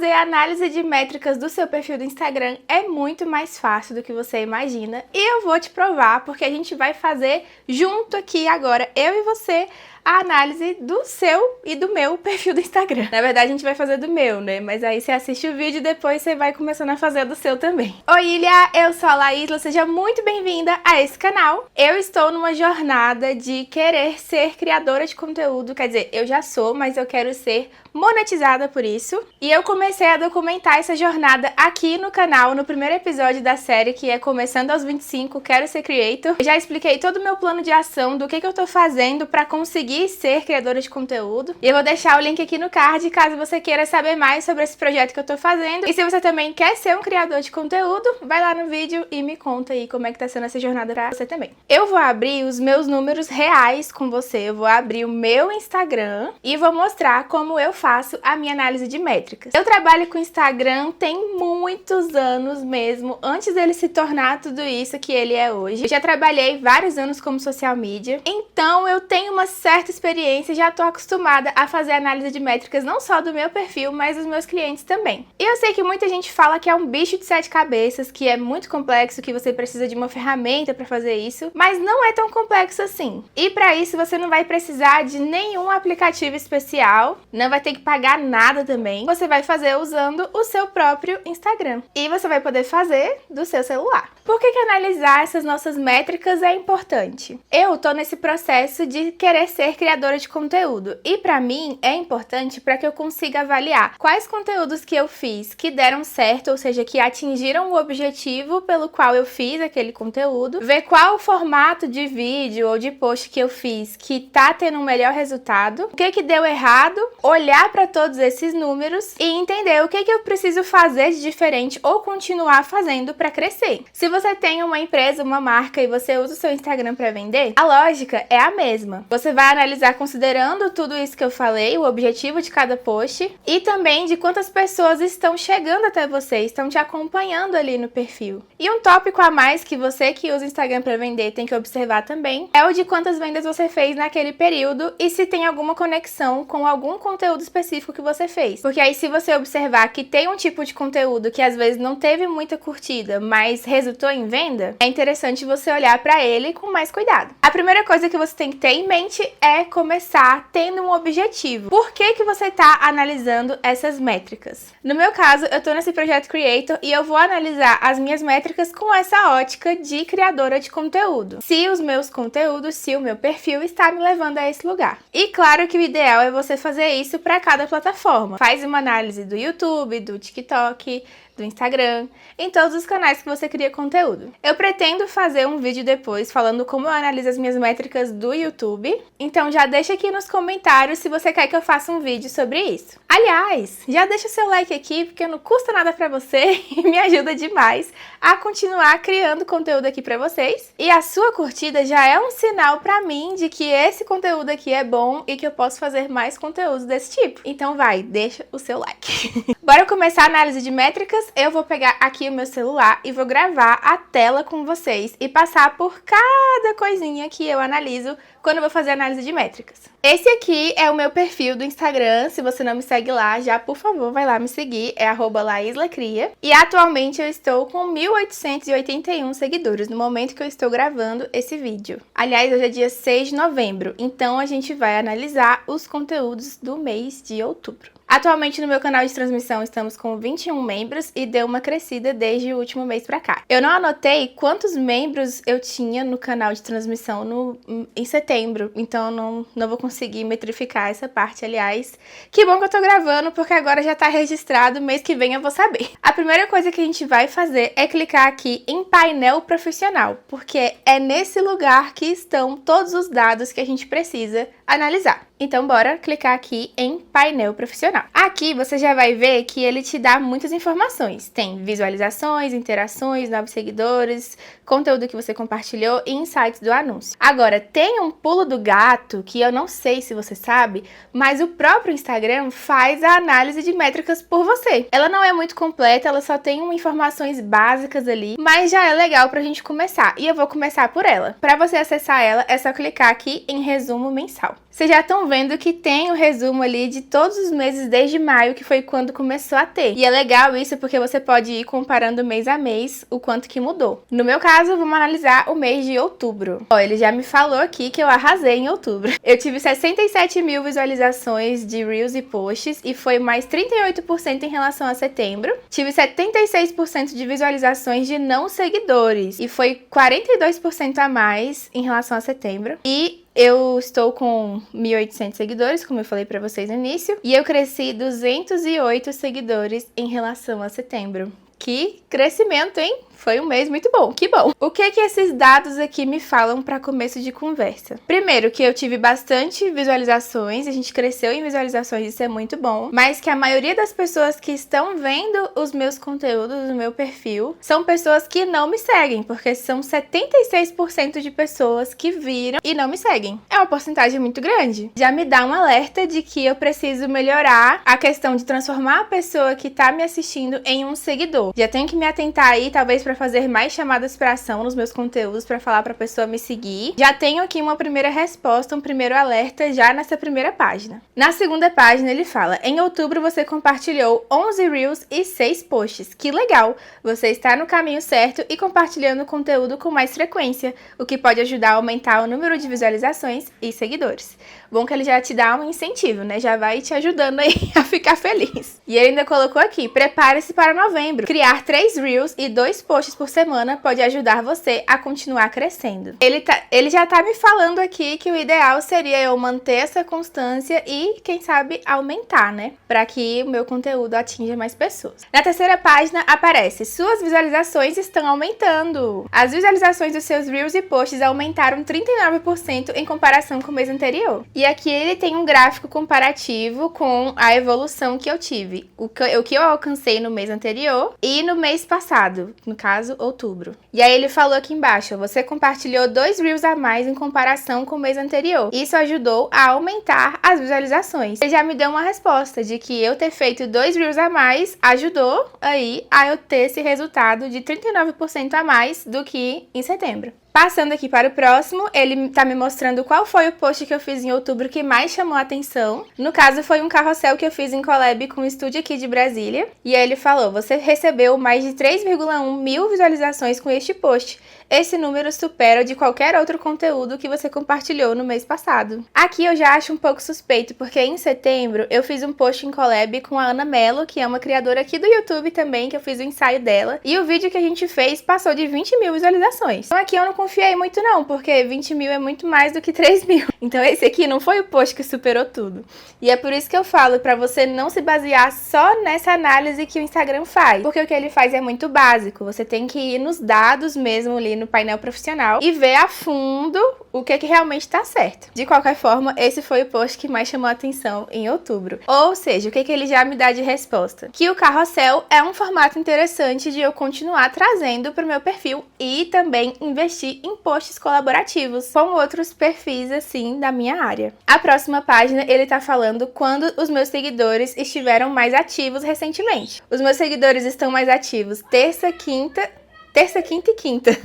Fazer a análise de métricas do seu perfil do Instagram é muito mais fácil do que você imagina e eu vou te provar porque a gente vai fazer junto aqui agora, eu e você, a análise do seu e do meu perfil do Instagram. Na verdade, a gente vai fazer do meu, né? Mas aí você assiste o vídeo e depois você vai começando a fazer do seu também. Oi, Ilha! Eu sou a Laísla, seja muito bem-vinda a esse canal. Eu estou numa jornada de querer ser criadora de conteúdo, quer dizer, eu já sou, mas eu quero ser monetizada por isso. E eu comecei a documentar essa jornada aqui no canal, no primeiro episódio da série, que é Começando aos 25, Quero Ser Creator. Eu já expliquei todo o meu plano de ação, do que eu tô fazendo pra conseguir ser criadora de conteúdo. E eu vou deixar o link aqui no card, caso você queira saber mais sobre esse projeto que eu tô fazendo. E se você também quer ser um criador de conteúdo, vai lá no vídeo e me conta aí como é que tá sendo essa jornada pra você também. Eu vou abrir os meus números reais com você, eu vou abrir o meu Instagram e vou mostrar como eu faço a minha análise de métricas. Eu trabalho com Instagram tem muitos anos mesmo, antes dele se tornar tudo isso que ele é hoje. Eu já trabalhei vários anos como social media, então eu tenho uma certa experiência, já tô acostumada a fazer análise de métricas não só do meu perfil, mas dos meus clientes também. E eu sei que muita gente fala que é um bicho de 7 cabeças, que é muito complexo, que você precisa de uma ferramenta para fazer isso, mas não é tão complexo assim. E para isso você não vai precisar de nenhum aplicativo especial, não vai ter que pagar nada também. Você vai fazer usando o seu próprio Instagram. E você vai poder fazer do seu celular. Por que analisar essas nossas métricas é importante? Eu tô nesse processo de querer ser criadora de conteúdo. E pra mim é importante para que eu consiga avaliar quais conteúdos que eu fiz que deram certo, ou seja, que atingiram o objetivo pelo qual eu fiz aquele conteúdo, ver qual o formato de vídeo ou de post que eu fiz que tá tendo um melhor resultado, o que deu errado, olhar para todos esses números e entender o que eu preciso fazer de diferente ou continuar fazendo para crescer. Se você tem uma empresa, uma marca e você usa o seu Instagram para vender, a lógica é a mesma. Você vai analisar considerando tudo isso que eu falei, o objetivo de cada post e também de quantas pessoas estão chegando até você, estão te acompanhando ali no perfil. E um tópico a mais que você que usa o Instagram para vender tem que observar também é o de quantas vendas você fez naquele período e se tem alguma conexão com algum conteúdo específico que você fez. Porque aí se você observar que tem um tipo de conteúdo que às vezes não teve muita curtida, mas resultou em venda, é interessante você olhar para ele com mais cuidado. A primeira coisa que você tem que ter em mente é começar tendo um objetivo. Por que você está analisando essas métricas? No meu caso, eu tô nesse projeto Creator e eu vou analisar as minhas métricas com essa ótica de criadora de conteúdo. Se os meus conteúdos, se o meu perfil está me levando a esse lugar. E claro que o ideal é você fazer isso para cada plataforma. Faz uma análise do YouTube, do TikTok, do Instagram, em todos os canais que você cria conteúdo. Eu pretendo fazer um vídeo depois falando como eu analiso as minhas métricas do YouTube, então já deixa aqui nos comentários se você quer que eu faça um vídeo sobre isso. Aliás, já deixa o seu like aqui, porque não custa nada pra você e me ajuda demais a continuar criando conteúdo aqui pra vocês. E a sua curtida já é um sinal pra mim de que esse conteúdo aqui é bom e que eu posso fazer mais conteúdos desse tipo. Então vai, deixa o seu like. Bora começar a análise de métricas? Eu vou pegar aqui o meu celular e vou gravar a tela com vocês e passar por cada coisinha que eu analiso quando eu vou fazer análise de métricas. Esse aqui é o meu perfil do Instagram, se você não me segue lá, já por favor vai lá me seguir, é @LaíslaCria. E atualmente eu estou com 1.881 seguidores no momento que eu estou gravando esse vídeo. Aliás, hoje é dia 6 de novembro, então a gente vai analisar os conteúdos do mês de outubro. Atualmente no meu canal de transmissão estamos com 21 membros e deu uma crescida desde o último mês pra cá. Eu não anotei quantos membros eu tinha no canal de transmissão em setembro, então não vou conseguir metrificar essa parte, aliás. Que bom que eu tô gravando, porque agora já tá registrado, mês que vem eu vou saber. A primeira coisa que a gente vai fazer é clicar aqui em painel profissional, porque é nesse lugar que estão todos os dados que a gente precisa analisar. Então bora clicar aqui em painel profissional. Aqui você já vai ver que ele te dá muitas informações. Tem visualizações, interações, novos seguidores, conteúdo que você compartilhou e insights do anúncio. Agora, tem um pulo do gato que eu não sei se você sabe, mas o próprio Instagram faz a análise de métricas por você. Ela não é muito completa, ela só tem informações básicas ali, mas já é legal pra gente começar. E eu vou começar por ela. Pra você acessar ela, é só clicar aqui em resumo mensal. Vocês já estão vendo que tem o resumo ali de todos os meses desde maio, que foi quando começou a ter. E é legal isso porque você pode ir comparando mês a mês o quanto que mudou. No meu caso, vamos analisar o mês de outubro. Ó, ele já me falou aqui que eu arrasei em outubro. Eu tive 67 mil visualizações de Reels e posts e foi mais 38% em relação a setembro. Tive 76% de visualizações de não seguidores e foi 42% a mais em relação a setembro. E eu estou com 1.800 seguidores, como eu falei pra vocês no início, e eu cresci 208 seguidores em relação a setembro. Que crescimento, hein? Foi um mês muito bom, que bom. O que esses dados aqui me falam para começo de conversa? Primeiro, que eu tive bastante visualizações, a gente cresceu em visualizações, isso é muito bom, mas que a maioria das pessoas que estão vendo os meus conteúdos, o meu perfil, são pessoas que não me seguem, porque são 76% de pessoas que viram e não me seguem. É uma porcentagem muito grande. Já me dá um alerta de que eu preciso melhorar a questão de transformar a pessoa que tá me assistindo em um seguidor. Já tenho que me atentar aí, talvez para fazer mais chamadas para ação nos meus conteúdos, para falar para a pessoa me seguir. Já tenho aqui uma primeira resposta, um primeiro alerta já nessa primeira página. Na segunda página ele fala: em outubro você compartilhou 11 Reels e 6 posts. Que legal! Você está no caminho certo e compartilhando conteúdo com mais frequência, o que pode ajudar a aumentar o número de visualizações e seguidores. Bom que ele já te dá um incentivo, né? Já vai te ajudando aí a ficar feliz. E ele ainda colocou aqui: prepare-se para novembro. Criar 3 Reels e 2 posts por semana pode ajudar você a continuar crescendo. Ele já tá me falando aqui que o ideal seria eu manter essa constância e, quem sabe, aumentar, né? Para que o meu conteúdo atinja mais pessoas. Na terceira página aparece: suas visualizações estão aumentando. As visualizações dos seus Reels e posts aumentaram 39% em comparação com o mês anterior. E aqui ele tem um gráfico comparativo com a evolução que eu tive. O que eu alcancei no mês anterior e no mês passado, no caso, outubro. E aí ele falou aqui embaixo: você compartilhou 2 Reels a mais em comparação com o mês anterior. Isso ajudou a aumentar as visualizações. Ele já me deu uma resposta de que eu ter feito 2 Reels a mais ajudou aí a eu ter esse resultado de 39% a mais do que em setembro. Passando aqui para o próximo, ele tá me mostrando qual foi o post que eu fiz em outubro que mais chamou a atenção. No caso, foi um carrossel que eu fiz em collab com um estúdio aqui de Brasília. E aí ele falou: você recebeu mais de 3,1 mil visualizações com este post. Esse número supera o de qualquer outro conteúdo que você compartilhou no mês passado. Aqui eu já acho um pouco suspeito, porque em setembro eu fiz um post em collab com a Ana Mello, que é uma criadora aqui do YouTube também, que eu fiz o ensaio dela. E o vídeo que a gente fez passou de 20 mil visualizações. Então aqui eu não confiei muito não, porque 20 mil é muito mais do que 3 mil. Então esse aqui não foi o post que superou tudo. E é por isso que eu falo pra você não se basear só nessa análise que o Instagram faz, porque o que ele faz é muito básico. Você tem que ir nos dados mesmo ali no painel profissional e ver a fundo o que realmente tá certo. De qualquer forma, esse foi o post que mais chamou a atenção em outubro. Ou seja, o que ele já me dá de resposta? Que o carrossel é um formato interessante de eu continuar trazendo pro meu perfil e também investir em posts colaborativos com outros perfis assim da minha área. A próxima página ele tá falando quando os meus seguidores estiveram mais ativos recentemente. Os meus seguidores estão mais ativos terça, quinta e quinta.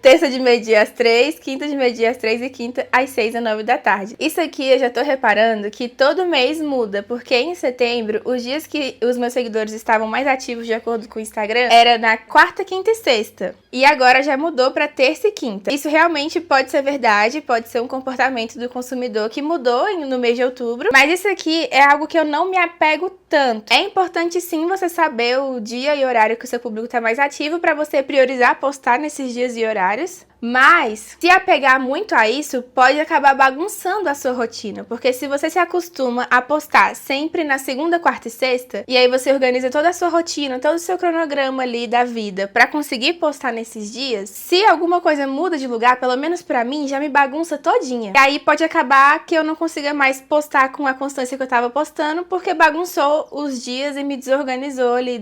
Terça de meio-dia às 3, quinta de meio-dia às 3 e quinta às 6 e 9 da tarde. Isso aqui eu já tô reparando que todo mês muda, porque em setembro, os dias que os meus seguidores estavam mais ativos de acordo com o Instagram, era na quarta, quinta e sexta. E agora já mudou para terça e quinta. Isso realmente pode ser verdade, pode ser um comportamento do consumidor que mudou no mês de outubro, mas isso aqui é algo que eu não me apego tanto. É importante sim você saber o dia e horário que o seu público está mais ativo para você priorizar postar nesses dias e horários. Mas, se apegar muito a isso, pode acabar bagunçando a sua rotina. Porque se você se acostuma a postar sempre na segunda, quarta e sexta, e aí você organiza toda a sua rotina, todo o seu cronograma ali da vida pra conseguir postar nesses dias, se alguma coisa muda de lugar, pelo menos pra mim, já me bagunça todinha. E aí pode acabar que eu não consiga mais postar com a constância que eu tava postando, porque bagunçou os dias e me desorganizou ali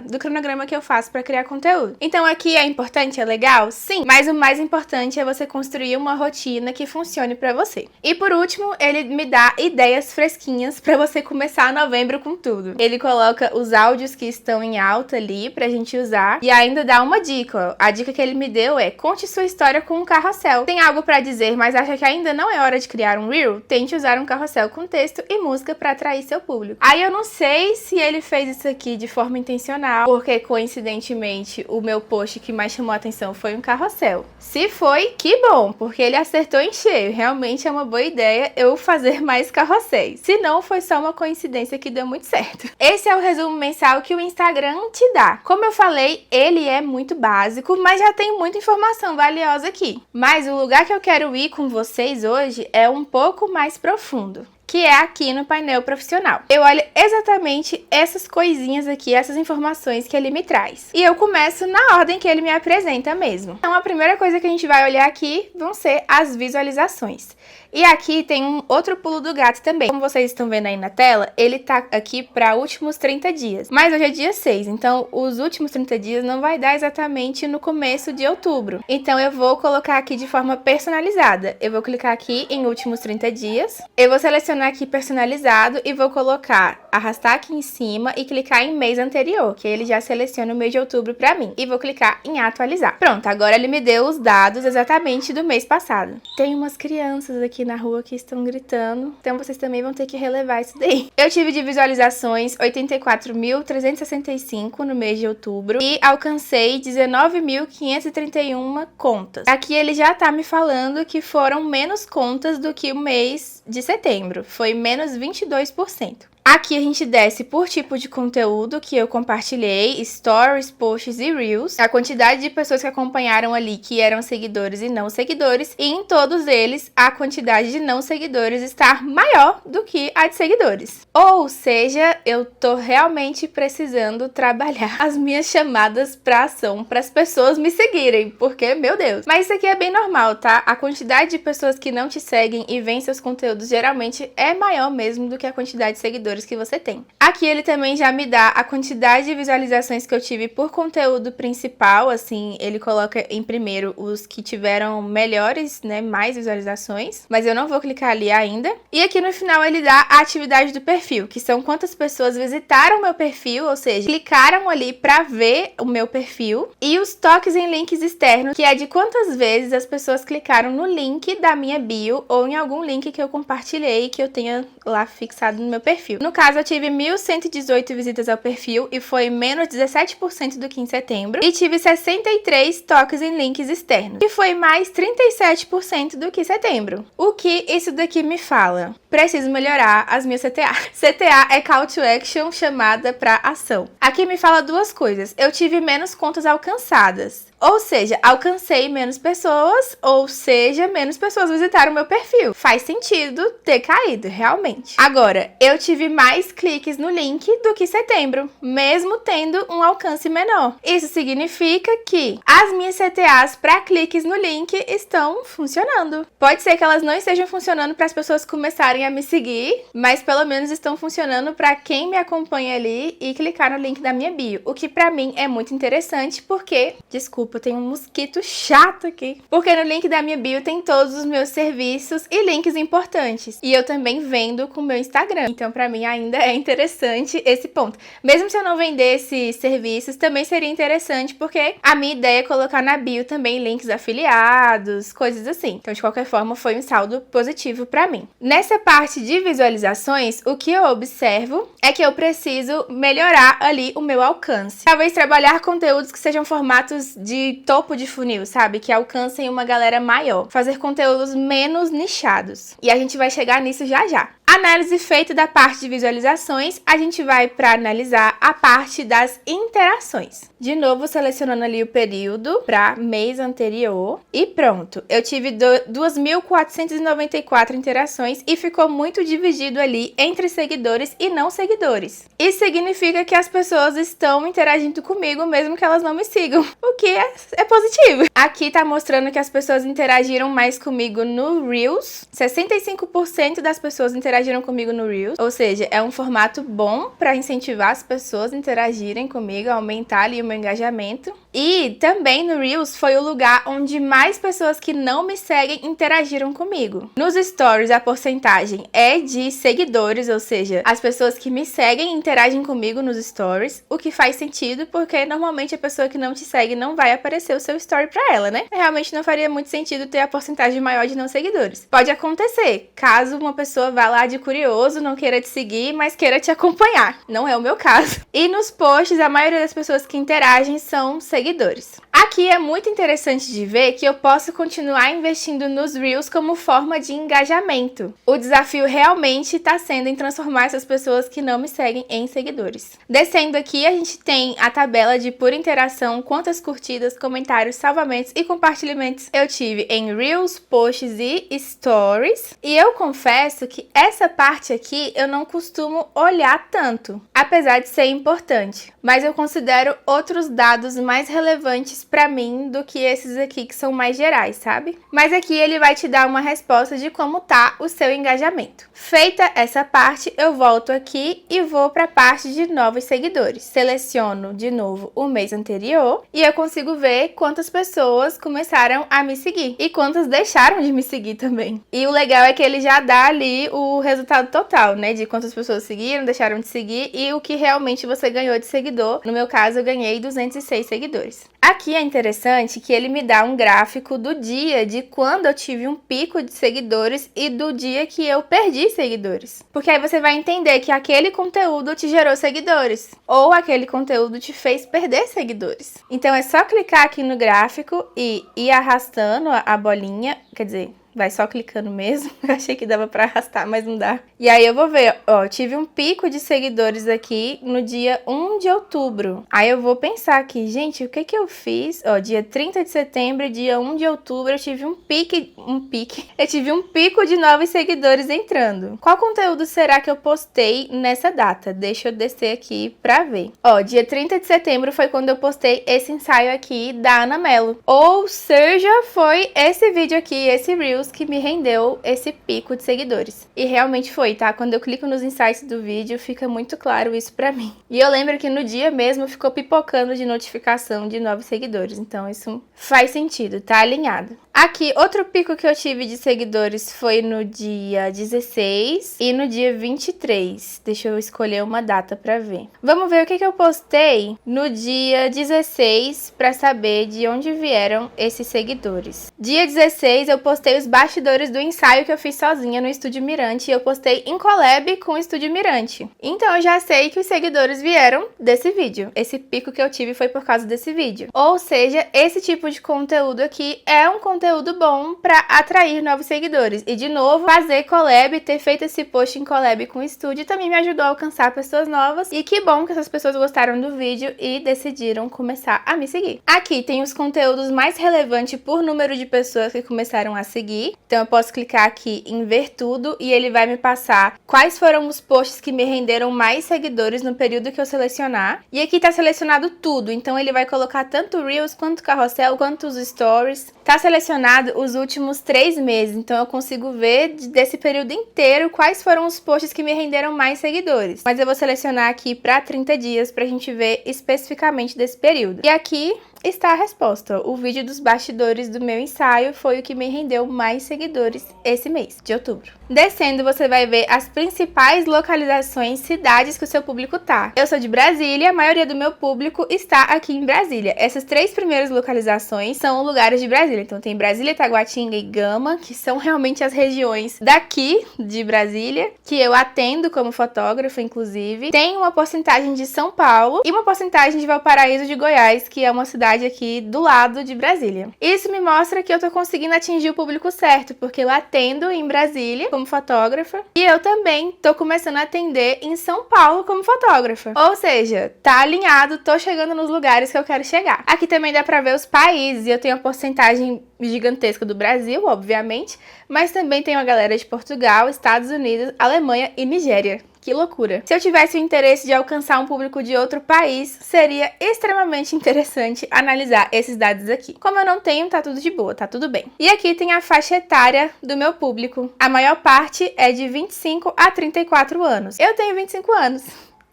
do cronograma que eu faço pra criar conteúdo. Então aqui é importante, é legal? Sim, mas o mais mais importante é você construir uma rotina que funcione pra você. E por último, ele me dá ideias fresquinhas pra você começar novembro com tudo. Ele coloca os áudios que estão em alta ali pra gente usar e ainda dá uma dica, ó. A dica que ele me deu é: conte sua história com um carrossel. Tem algo pra dizer, mas acha que ainda não é hora de criar um Reel? Tente usar um carrossel com texto e música pra atrair seu público. Aí eu não sei se ele fez isso aqui de forma intencional, porque coincidentemente o meu post que mais chamou a atenção foi um carrossel. Se foi, que bom, porque ele acertou em cheio. Realmente é uma boa ideia eu fazer mais carrosséis. Se não, foi só uma coincidência que deu muito certo. Esse é o resumo mensal que o Instagram te dá. Como eu falei, ele é muito básico, mas já tem muita informação valiosa aqui. Mas o lugar que eu quero ir com vocês hoje é um pouco mais profundo, que é aqui no painel profissional. Eu olho exatamente essas coisinhas aqui, essas informações que ele me traz. E eu começo na ordem que ele me apresenta mesmo. Então a primeira coisa que a gente vai olhar aqui vão ser as visualizações. E aqui tem um outro pulo do gato também. Como vocês estão vendo aí na tela, ele tá aqui para últimos 30 dias. Mas hoje é dia 6, então os últimos 30 dias não vai dar exatamente no começo de outubro. Então eu vou colocar aqui de forma personalizada. Eu vou clicar aqui em últimos 30 dias. Eu vou selecionar aqui personalizado e vou colocar, arrastar aqui em cima e clicar em mês anterior, que ele já seleciona o mês de outubro para mim. E vou clicar em atualizar. Pronto, agora ele me deu os dados exatamente do mês passado. Tem umas crianças aqui na rua que estão gritando, então vocês também vão ter que relevar isso daí. Eu tive de visualizações 84.365 no mês de outubro e alcancei 19.531 contas. Aqui ele já tá me falando que foram menos contas do que o mês de setembro, foi menos 22%. Aqui a gente desce por tipo de conteúdo que eu compartilhei, stories, posts e reels, a quantidade de pessoas que acompanharam ali que eram seguidores e não seguidores, e em todos eles a quantidade de não seguidores está maior do que a de seguidores. Ou seja, eu tô realmente precisando trabalhar as minhas chamadas pra ação para as pessoas me seguirem, porque, meu Deus. Mas isso aqui é bem normal, tá? A quantidade de pessoas que não te seguem e veem seus conteúdos geralmente é maior mesmo do que a quantidade de seguidores que você tem. Aqui ele também já me dá a quantidade de visualizações que eu tive por conteúdo principal, assim, ele coloca em primeiro os que tiveram melhores, né, mais visualizações, mas eu não vou clicar ali ainda. E aqui no final ele dá a atividade do perfil, que são quantas pessoas visitaram o meu perfil, ou seja, clicaram ali pra ver o meu perfil, e os toques em links externos, que é de quantas vezes as pessoas clicaram no link da minha bio ou em algum link que eu compartilhei que eu tenha lá fixado no meu perfil. No caso, eu tive 1.118 visitas ao perfil e foi menos 17% do que em setembro. E tive 63 toques em links externos, e foi mais 37% do que setembro. O que isso daqui me fala? Preciso melhorar as minhas CTA. CTA é Call to Action, chamada para ação. Aqui me fala duas coisas. Eu tive menos contas alcançadas. Ou seja, alcancei menos pessoas, ou seja, menos pessoas visitaram o meu perfil. Faz sentido ter caído, realmente. Agora, eu tive mais cliques no link do que setembro, mesmo tendo um alcance menor. Isso significa que as minhas CTAs para cliques no link estão funcionando. Pode ser que elas não estejam funcionando para as pessoas começarem a me seguir, mas pelo menos estão funcionando para quem me acompanha ali e clicar no link da minha bio. O que para mim é muito interessante porque, desculpa, tem um mosquito chato aqui. Porque no link da minha bio tem todos os meus serviços e links importantes. E eu também vendo com o meu Instagram. Então, pra mim, ainda é interessante esse ponto. Mesmo se eu não vendesse serviços, também seria interessante, porque a minha ideia é colocar na bio também links afiliados, coisas assim. Então, de qualquer forma, foi um saldo positivo pra mim. Nessa parte de visualizações, o que eu observo é que eu preciso melhorar ali o meu alcance. Talvez trabalhar conteúdos que sejam formatos de topo de funil, sabe? Que alcancem uma galera maior. Fazer conteúdos menos nichados. E a gente vai chegar nisso já já. Análise feita da parte de visualizações, a gente vai para analisar a parte das interações. De novo, selecionando ali o período para mês anterior e pronto. Eu tive 2.494 interações e ficou muito dividido ali entre seguidores e não seguidores. Isso significa que as pessoas estão interagindo comigo mesmo que elas não me sigam, o que é é positivo. Aqui tá mostrando que as pessoas interagiram mais comigo no Reels. 65% das pessoas interagiram comigo no Reels. Ou seja, é um formato bom pra incentivar as pessoas a interagirem comigo, aumentar ali o meu engajamento. E também no Reels foi o lugar onde mais pessoas que não me seguem interagiram comigo. Nos Stories a porcentagem é de seguidores, ou seja, as pessoas que me seguem interagem comigo nos Stories, o que faz sentido porque normalmente a pessoa que não te segue não vai aparecer o seu Story pra ela, né? Realmente não faria muito sentido ter a porcentagem maior de não seguidores. Pode acontecer, caso uma pessoa vá lá de curioso, não queira te seguir, mas queira te acompanhar. Não é o meu caso. E nos posts, a maioria das pessoas que interagem são seguidores. Aqui é muito interessante de ver que eu posso continuar investindo nos Reels como forma de engajamento. O desafio realmente está sendo em transformar essas pessoas que não me seguem em seguidores. Descendo aqui, a gente tem a tabela de por interação, quantas curtidas, comentários, salvamentos e compartilhamentos eu tive em Reels, posts e Stories. E eu confesso que essa parte aqui eu não costumo olhar tanto, apesar de ser importante. Mas eu considero outros dados mais relevantes pra mim do que esses aqui que são mais gerais, sabe? Mas aqui ele vai te dar uma resposta de como tá o seu engajamento. Feita essa parte, eu volto aqui e vou para a parte de novos seguidores. Seleciono de novo o mês anterior e eu consigo ver quantas pessoas começaram a me seguir e quantas deixaram de me seguir também. E o legal é que ele já dá ali o resultado total, né? De quantas pessoas seguiram, deixaram de seguir e o que realmente você ganhou de seguidor. No meu caso, eu ganhei 206 seguidores. Aqui é interessante que ele me dá um gráfico do dia de quando eu tive um pico de seguidores e do dia que eu perdi seguidores. Porque aí você vai entender que aquele conteúdo te gerou seguidores ou aquele conteúdo te fez perder seguidores. Então é só clicar aqui no gráfico e ir arrastando a bolinha, quer dizer, vai só clicando mesmo. Eu achei que dava pra arrastar, mas não dá. E aí eu vou ver, ó, tive um pico de seguidores aqui no dia 1 de outubro. Aí eu vou pensar aqui, gente, o que que eu fiz? Ó, dia 30 de setembro, dia 1 de outubro, eu tive eu tive um pico de novos seguidores entrando. Qual conteúdo será que eu postei nessa data? Deixa eu descer aqui pra ver. Ó, dia 30 de setembro foi quando eu postei esse ensaio aqui da Ana Mello. Ou seja, foi esse vídeo aqui, esse Reels, que me rendeu esse pico de seguidores. E realmente foi, tá? Quando eu clico nos insights do vídeo, fica muito claro isso pra mim. E eu lembro que no dia mesmo ficou pipocando de notificação de novos seguidores. Então isso faz sentido, tá alinhado. Aqui, outro pico que eu tive de seguidores foi no dia 16 e no dia 23. Deixa eu escolher uma data pra ver. Vamos ver o que eu postei no dia 16 pra saber de onde vieram esses seguidores. Dia 16 eu postei os bastidores do ensaio que eu fiz sozinha no Estúdio Mirante e eu postei em collab com o Estúdio Mirante. Então eu já sei que os seguidores vieram desse vídeo. Esse pico que eu tive foi por causa desse vídeo. Ou seja, esse tipo de conteúdo aqui é um conteúdo bom para atrair novos seguidores. E de novo, fazer collab, ter feito esse post em collab com o estúdio também me ajudou a alcançar pessoas novas. E que bom que essas pessoas gostaram do vídeo e decidiram começar a me seguir. Aqui tem os conteúdos mais relevantes por número de pessoas que começaram a seguir. Então eu posso clicar aqui em ver tudo e ele vai me passar quais foram os posts que me renderam mais seguidores no período que eu selecionar. E aqui tá selecionado tudo, então ele vai colocar tanto o Reels, quanto o Carrossel, quanto os Stories. Tá selecionado os últimos 3 meses, então eu consigo ver desse período inteiro quais foram os posts que me renderam mais seguidores. Mas eu vou selecionar aqui para 30 dias pra gente ver especificamente desse período. E aqui está a resposta. O vídeo dos bastidores do meu ensaio foi o que me rendeu mais seguidores esse mês de outubro. Descendo, você vai ver as principais localizações, cidades que o seu público tá. Eu sou de Brasília, a maioria do meu público está aqui em Brasília. Essas 3 primeiras localizações são lugares de Brasília. Então tem Brasília, Taguatinga e Gama, que são realmente as regiões daqui de Brasília, que eu atendo como fotógrafa, inclusive. Tem uma porcentagem de São Paulo e uma porcentagem de Valparaíso de Goiás, que é uma cidade aqui do lado de Brasília. Isso me mostra que eu tô conseguindo atingir o público certo, porque eu atendo em Brasília como fotógrafa e eu também tô começando a atender em São Paulo como fotógrafa. Ou seja, tá alinhado, tô chegando nos lugares que eu quero chegar. Aqui também dá pra ver os países e eu tenho a porcentagem listagem gigantesca do Brasil, obviamente, mas também tem uma galera de Portugal, Estados Unidos, Alemanha e Nigéria. Que loucura! Se eu tivesse o interesse de alcançar um público de outro país, seria extremamente interessante analisar esses dados aqui. Como eu não tenho, tá tudo de boa, tá tudo bem. E aqui tem a faixa etária do meu público. A maior parte é de 25 a 34 anos. Eu tenho 25 anos.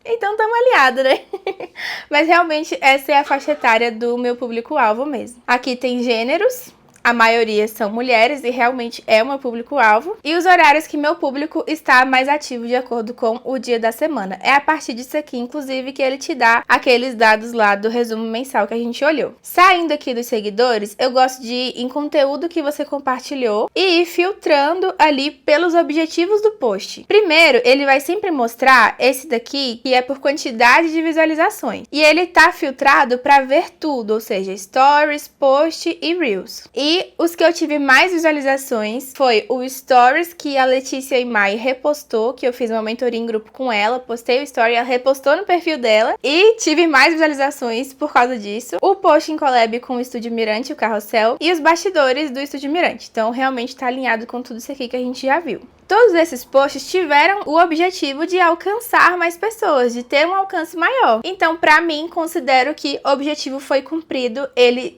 Então tamo aliado, né? Mas realmente essa é a faixa etária do meu público-alvo mesmo. Aqui tem gêneros. A maioria são mulheres e realmente é o meu público-alvo. E os horários que meu público está mais ativo de acordo com o dia da semana. É a partir disso aqui, inclusive, que ele te dá aqueles dados lá do resumo mensal que a gente olhou. Saindo aqui dos seguidores, eu gosto de ir em conteúdo que você compartilhou e ir filtrando ali pelos objetivos do post. Primeiro, ele vai sempre mostrar esse daqui, que é por quantidade de visualizações. E ele tá filtrado para ver tudo, ou seja, stories, post e reels. E os que eu tive mais visualizações foi o Stories, que a Letícia Imai repostou, que eu fiz uma mentoria em grupo com ela, postei o story, ela repostou no perfil dela e tive mais visualizações por causa disso. O post em collab com o Estúdio Mirante, o Carrossel, e os bastidores do Estúdio Mirante. Então realmente tá alinhado com tudo isso aqui que a gente já viu. Todos esses posts tiveram o objetivo de alcançar mais pessoas, de ter um alcance maior. Então, pra mim, considero que o objetivo foi cumprido.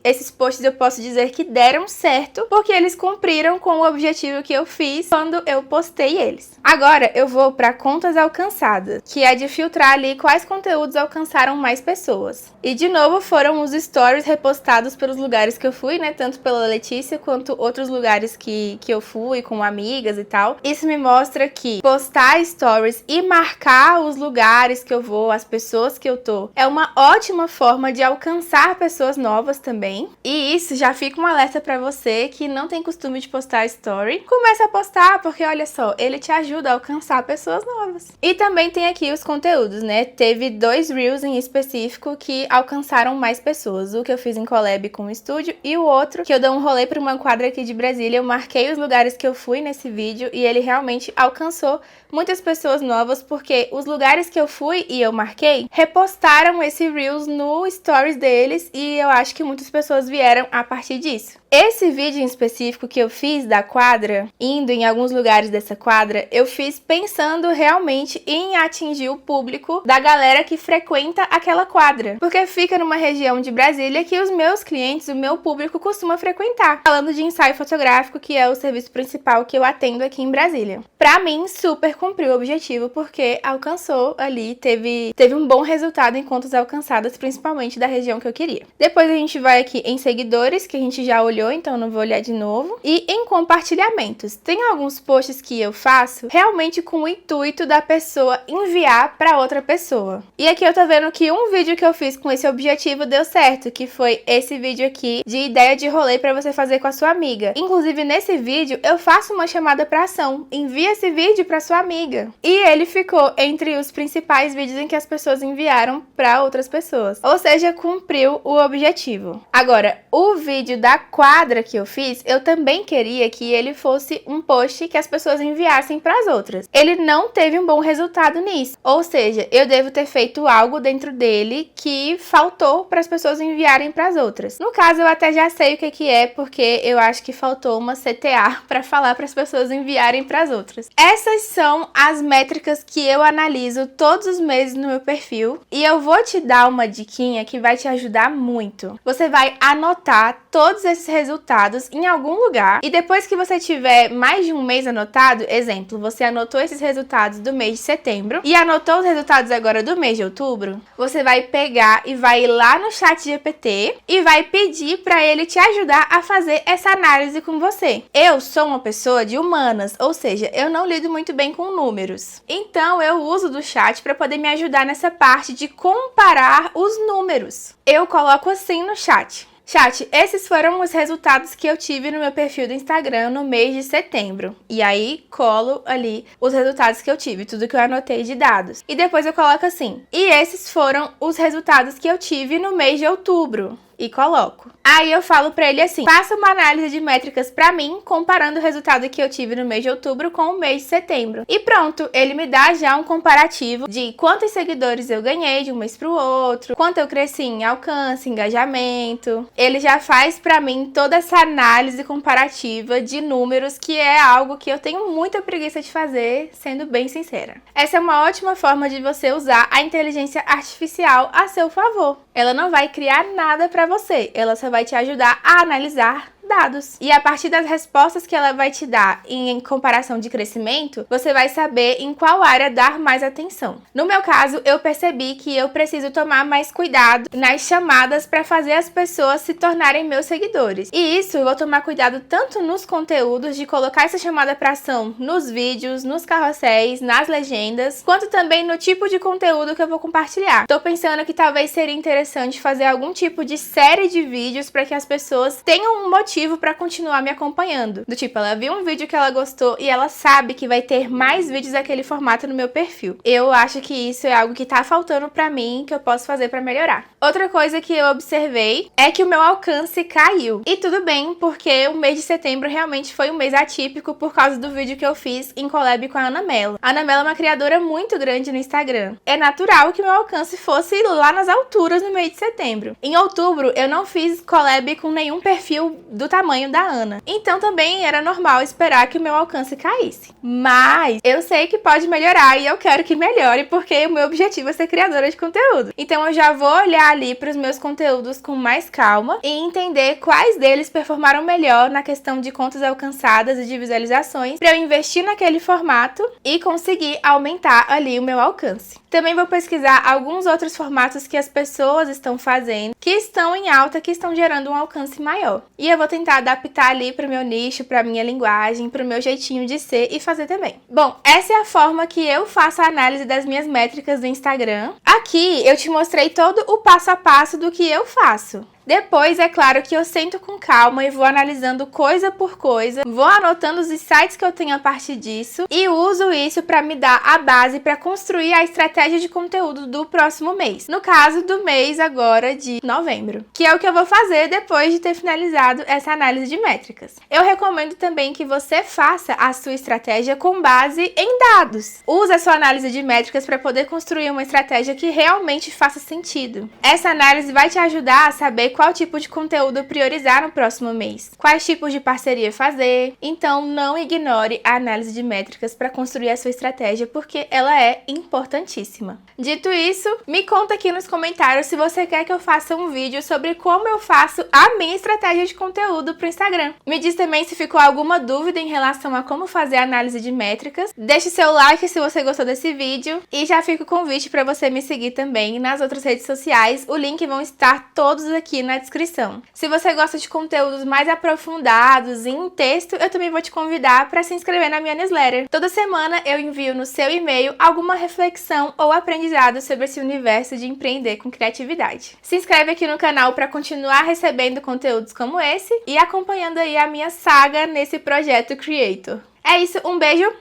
Esses posts eu posso dizer que deram certo, porque eles cumpriram com o objetivo que eu fiz quando eu postei eles. Agora, eu vou pra contas alcançadas, que é de filtrar ali quais conteúdos alcançaram mais pessoas. E, de novo, foram os stories repostados pelos lugares que eu fui, né? Tanto pela Letícia, quanto outros lugares que eu fui, com amigas e tal. Isso me mostra que postar stories e marcar os lugares que eu vou, as pessoas que eu tô, é uma ótima forma de alcançar pessoas novas também. E isso já fica um alerta pra você que não tem costume de postar story. Começa a postar, porque olha só, ele te ajuda a alcançar pessoas novas. E também tem aqui os conteúdos, né? Teve 2 reels em específico que alcançaram mais pessoas. O que eu fiz em collab com o estúdio e o outro que eu dou um rolê pra uma quadra aqui de Brasília. Eu marquei os lugares que eu fui nesse vídeo e ele realmente alcançou muitas pessoas novas, porque os lugares que eu fui e eu marquei repostaram esse Reels no stories deles e eu acho que muitas pessoas vieram a partir disso. Esse vídeo em específico que eu fiz da quadra, indo em alguns lugares dessa quadra, eu fiz pensando realmente em atingir o público da galera que frequenta aquela quadra, porque fica numa região de Brasília que os meus clientes, o meu público costuma frequentar. Falando de ensaio fotográfico, que é o serviço principal que eu atendo aqui em Brasília. Pra mim, super cumpriu o objetivo, porque alcançou ali, teve um bom resultado em contas alcançadas, principalmente da região que eu queria. Depois a gente vai aqui em seguidores, que a gente já olhou, então não vou olhar de novo. E em compartilhamentos, tem alguns posts que eu faço realmente com o intuito da pessoa enviar para outra pessoa. E aqui eu tô vendo que um vídeo que eu fiz com esse objetivo deu certo, que foi esse vídeo aqui de ideia de rolê para você fazer com a sua amiga. Inclusive nesse vídeo eu faço uma chamada para ação. Envia esse vídeo para sua amiga. E ele ficou entre os principais vídeos em que as pessoas enviaram para outras pessoas. Ou seja, cumpriu o objetivo. Agora, o vídeo da quadra que eu fiz, eu também queria que ele fosse um post que as pessoas enviassem para as outras. Ele não teve um bom resultado nisso. Ou seja, eu devo ter feito algo dentro dele que faltou para as pessoas enviarem para as outras. No caso, eu até já sei o que é, porque eu acho que faltou uma CTA para falar para as pessoas enviarem para as outras. Essas são as métricas que eu analiso todos os meses no meu perfil e eu vou te dar uma diquinha que vai te ajudar muito. Você vai anotar todos esses resultados em algum lugar e depois que você tiver mais de um mês anotado, exemplo, você anotou esses resultados do mês de setembro e anotou os resultados agora do mês de outubro, você vai pegar e vai ir lá no ChatGPT e vai pedir para ele te ajudar a fazer essa análise com você. Eu sou uma pessoa de humanas, ou seja, eu não lido muito bem com números. Então eu uso do chat para poder me ajudar nessa parte de comparar os números. Eu coloco assim no chat: chat, esses foram os resultados que eu tive no meu perfil do Instagram no mês de setembro. E aí, colo ali os resultados que eu tive, tudo que eu anotei de dados. E depois eu coloco assim: e esses foram os resultados que eu tive no mês de outubro. e coloco. Aí eu falo pra ele assim, faça uma análise de métricas pra mim, comparando o resultado que eu tive no mês de outubro com o mês de setembro. E pronto, ele me dá já um comparativo de quantos seguidores eu ganhei de um mês pro outro, quanto eu cresci em alcance, engajamento. Ele já faz pra mim toda essa análise comparativa de números, que é algo que eu tenho muita preguiça de fazer, sendo bem sincera. Essa é uma ótima forma de você usar a inteligência artificial a seu favor. Ela não vai criar nada pra você, ela só vai te ajudar a analisar dados. E a partir das respostas que ela vai te dar em comparação de crescimento, você vai saber em qual área dar mais atenção. No meu caso, eu percebi que eu preciso tomar mais cuidado nas chamadas para fazer as pessoas se tornarem meus seguidores. E isso eu vou tomar cuidado tanto nos conteúdos, de colocar essa chamada para ação nos vídeos, nos carrosséis, nas legendas, quanto também no tipo de conteúdo que eu vou compartilhar. Tô pensando que talvez seria interessante fazer algum tipo de série de vídeos para que as pessoas tenham um motivo para continuar me acompanhando. Do tipo, ela viu um vídeo que ela gostou e ela sabe que vai ter mais vídeos daquele formato no meu perfil. Eu acho que isso é algo que tá faltando pra mim, que eu posso fazer pra melhorar. Outra coisa que eu observei é que o meu alcance caiu. E tudo bem, porque o mês de setembro realmente foi um mês atípico por causa do vídeo que eu fiz em collab com a Ana Mello. A Ana Mello é uma criadora muito grande no Instagram. É natural que meu alcance fosse lá nas alturas no mês de setembro. Em outubro, eu não fiz collab com nenhum perfil do tamanho da Ana. Então também era normal esperar que o meu alcance caísse. Mas eu sei que pode melhorar e eu quero que melhore, porque o meu objetivo é ser criadora de conteúdo. Então eu já vou olhar ali para os meus conteúdos com mais calma e entender quais deles performaram melhor na questão de contas alcançadas e de visualizações, para eu investir naquele formato e conseguir aumentar ali o meu alcance. Também vou pesquisar alguns outros formatos que as pessoas estão fazendo, que estão em alta, que estão gerando um alcance maior. E eu vou tentar adaptar ali para o meu nicho, para minha linguagem, para o meu jeitinho de ser e fazer também. Bom, essa é a forma que eu faço a análise das minhas métricas do Instagram. Aqui eu te mostrei todo o passo a passo do que eu faço. Depois, é claro que eu sento com calma e vou analisando coisa por coisa, vou anotando os insights que eu tenho a partir disso e uso isso para me dar a base para construir a estratégia de conteúdo do próximo mês. No caso do mês agora de novembro, que é o que eu vou fazer depois de ter finalizado essa análise de métricas. Eu recomendo também que você faça a sua estratégia com base em dados. Use a sua análise de métricas para poder construir uma estratégia que realmente faça sentido. Essa análise vai te ajudar a saber qual tipo de conteúdo priorizar no próximo mês, quais tipos de parceria fazer. Então não ignore a análise de métricas para construir a sua estratégia, porque ela é importantíssima. Dito isso, me conta aqui nos comentários se você quer que eu faça um vídeo sobre como eu faço a minha estratégia de conteúdo para o Instagram. Me diz também se ficou alguma dúvida em relação a como fazer a análise de métricas. Deixe seu like se você gostou desse vídeo e já fica o convite para você me seguir também nas outras redes sociais. O link vão estar todos aqui na descrição. Se você gosta de conteúdos mais aprofundados em texto, eu também vou te convidar para se inscrever na minha newsletter. Toda semana eu envio no seu e-mail alguma reflexão ou aprendizado sobre esse universo de empreender com criatividade. Se inscreve aqui no canal para continuar recebendo conteúdos como esse e acompanhando aí a minha saga nesse projeto Creator. É isso, um beijo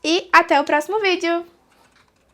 e até o próximo vídeo!